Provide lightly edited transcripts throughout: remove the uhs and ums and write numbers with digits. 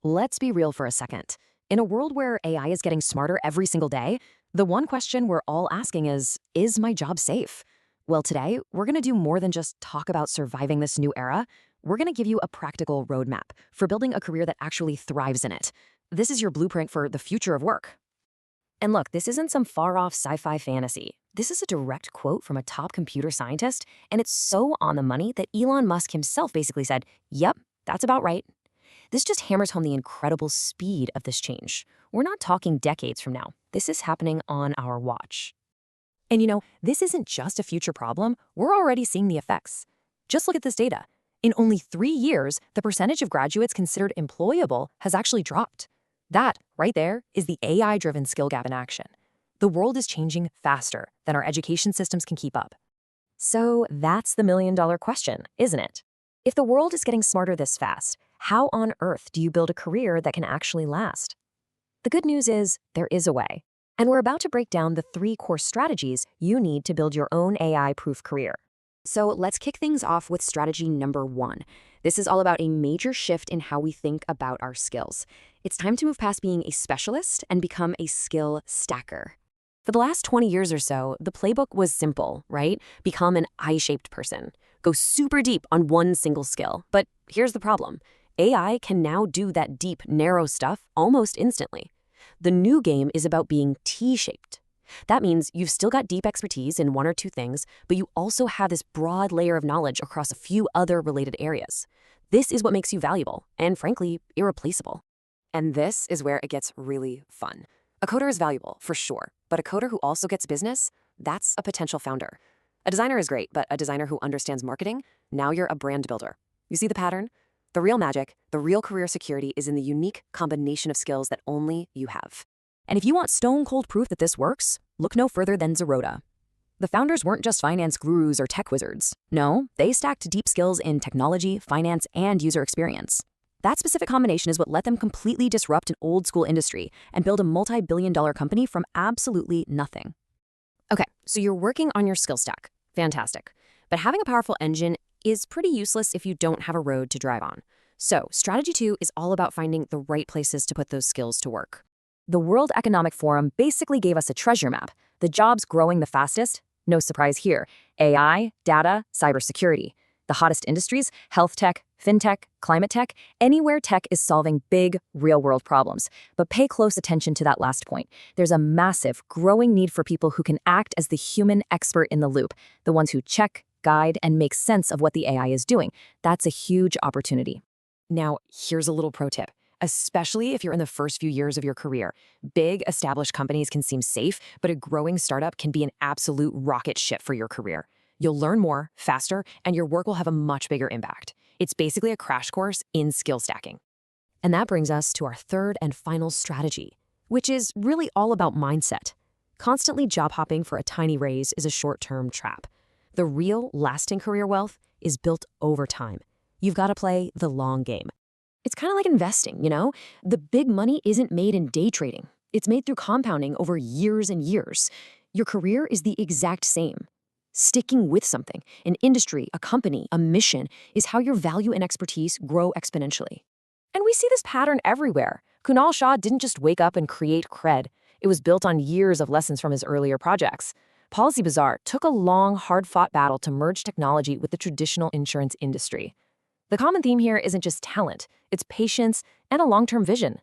Let's be real for a second. In a world where AI is getting smarter every single day, the one question we're all asking is my job safe? Well, today, we're going to do more than just talk about surviving this new era. We're going to give you a practical roadmap for building a career that actually thrives in it. This is your blueprint for the future of work. And look, this isn't some far-off sci-fi fantasy. This is a direct quote from a top computer scientist, and it's so on the money that Elon Musk himself basically said, "Yep, that's about right." This just hammers home the incredible speed of this change. We're not talking decades from now. This is happening on our watch. And this isn't just a future problem. We're already seeing the effects. Just look at this data. In only 3 years, the percentage of graduates considered employable has actually dropped. That, right there, is the AI-driven skill gap in action. The world is changing faster than our education systems can keep up. So that's the million-dollar question, isn't it? If the world is getting smarter this fast, how on earth do you build a career that can actually last? The good news is there is a way. And we're about to break down the 3 core strategies you need to build your own AI-proof career. So let's kick things off with strategy number 1. This is all about a major shift in how we think about our skills. It's time to move past being a specialist and become a skill stacker. For the last 20 years or so, the playbook was simple, right? Become an I-shaped person. Go super deep on one single skill. But here's the problem. AI can now do that deep, narrow stuff almost instantly. The new game is about being T-shaped. That means you've still got deep expertise in 1 or 2 things, but you also have this broad layer of knowledge across a few other related areas. This is what makes you valuable and, frankly, irreplaceable. And this is where it gets really fun. A coder is valuable, for sure, but a coder who also gets business, that's a potential founder. A designer is great, but a designer who understands marketing, now you're a brand builder. You see the pattern? The real magic, the real career security is in the unique combination of skills that only you have. And if you want stone-cold proof that this works, look no further than Zerota. The founders weren't just finance gurus or tech wizards. No, they stacked deep skills in technology, finance, and user experience. That specific combination is what let them completely disrupt an old-school industry and build a multi-billion-dollar company from absolutely nothing. Okay, so you're working on your skill stack. Fantastic. But having a powerful engine is pretty useless if you don't have a road to drive on. So strategy 2 is all about finding the right places to put those skills to work. The World Economic Forum basically gave us a treasure map. The jobs growing the fastest? No surprise here. AI, data, cybersecurity. The hottest industries? Health tech, fintech, climate tech. Anywhere tech is solving big, real-world problems. But pay close attention to that last point. There's a massive, growing need for people who can act as the human expert in the loop, the ones who check, guide, and make sense of what the AI is doing. That's a huge opportunity. Now, here's a little pro tip. Especially if you're in the first few years of your career. Big, established companies can seem safe, but a growing startup can be an absolute rocket ship for your career. You'll learn more, faster, and your work will have a much bigger impact. It's basically a crash course in skill stacking. And that brings us to our 3rd and final strategy, which is really all about mindset. Constantly job hopping for a tiny raise is a short-term trap. The real, lasting career wealth is built over time. You've got to play the long game. It's kind of like investing, The big money isn't made in day trading. It's made through compounding over years and years. Your career is the exact same. Sticking with something, an industry, a company, a mission, is how your value and expertise grow exponentially. And we see this pattern everywhere. Kunal Shah didn't just wake up and create cred. It was built on years of lessons from his earlier projects. Policy Bazaar took a long, hard-fought battle to merge technology with the traditional insurance industry. The common theme here isn't just talent, it's patience and a long-term vision.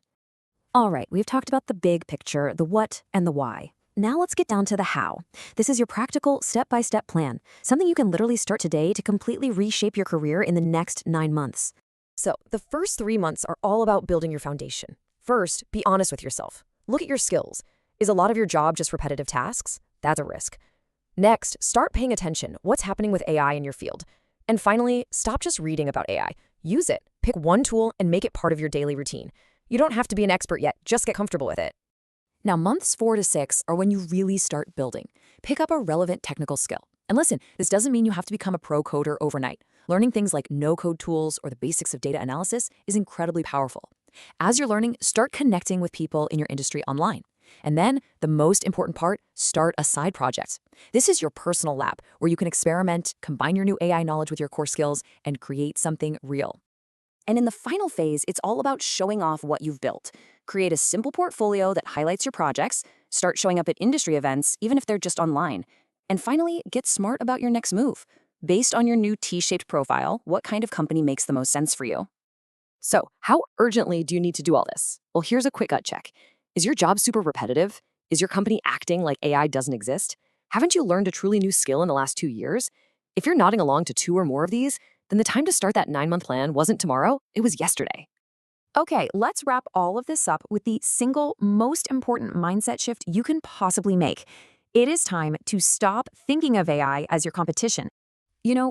All right, we've talked about the big picture, the what and the why. Now let's get down to the how. This is your practical, step-by-step plan, something you can literally start today to completely reshape your career in the next 9 months. So, the first 3 months are all about building your foundation. First, be honest with yourself. Look at your skills. Is a lot of your job just repetitive tasks? That's a risk. Next, start paying attention. What's happening with AI in your field? And finally, stop just reading about AI. Use it. Pick one tool and make it part of your daily routine. You don't have to be an expert yet, just get comfortable with it. Now, months 4 to 6 are when you really start building. Pick up a relevant technical skill. And listen, this doesn't mean you have to become a pro coder overnight. Learning things like no-code tools or the basics of data analysis is incredibly powerful. As you're learning, start connecting with people in your industry online. And then, the most important part, start a side project. This is your personal lab, where you can experiment, combine your new AI knowledge with your core skills, and create something real. And in the final phase, it's all about showing off what you've built. Create a simple portfolio that highlights your projects, start showing up at industry events, even if they're just online. And finally, get smart about your next move. Based on your new T-shaped profile, what kind of company makes the most sense for you? So, how urgently do you need to do all this? Well, here's a quick gut check. Is your job super repetitive? Is your company acting like AI doesn't exist? Haven't you learned a truly new skill in the last 2 years? If you're nodding along to two or more of these, then the time to start that 9-month plan wasn't tomorrow, it was yesterday. Okay, let's wrap all of this up with the single most important mindset shift you can possibly make. It is time to stop thinking of AI as your competition.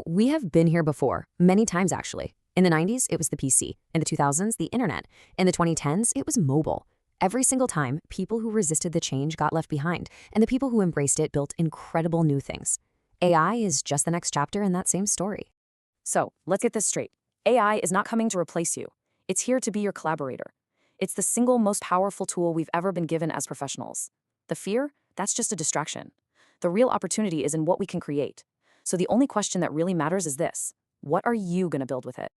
We have been here before, many times actually. In the 90s, it was the PC. In the 2000s, the internet. In the 2010s, it was mobile. Every single time, people who resisted the change got left behind, and the people who embraced it built incredible new things. AI is just the next chapter in that same story. So, let's get this straight. AI is not coming to replace you. It's here to be your collaborator. It's the single most powerful tool we've ever been given as professionals. The fear, that's just a distraction. The real opportunity is in what we can create. So the only question that really matters is this: what are you going to build with it?